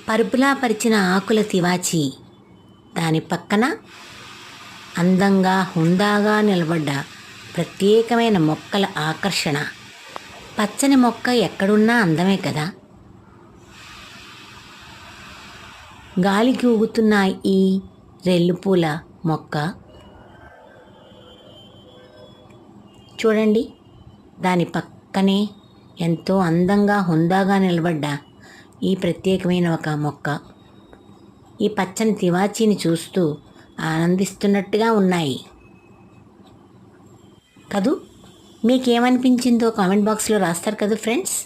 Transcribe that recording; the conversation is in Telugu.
పరుపులా పరిచిన ఆకుల తివాచి, దాని పక్కన అందంగా హుందాగా నిలబడ్డ ప్రత్యేకమైన మొక్కల ఆకర్షణ. పచ్చని మొక్క ఎక్కడున్నా అందమే కదా. గాలికి ఊగుతున్న ఈ రెల్లుపూల మొక్క చూడండి, దాని పక్కనే ఎంతో అందంగా హుందాగా నిలబడ్డ ఈ ప్రత్యేకమైన ఒక మొక్క ఈ పచ్చని తివాచీని చూస్తూ ఆనందిస్తున్నట్టుగా ఉన్నాయి కదూ. మీకేమనిపించిందో కామెంట్ బాక్స్లో రాస్తారు కదా ఫ్రెండ్స్.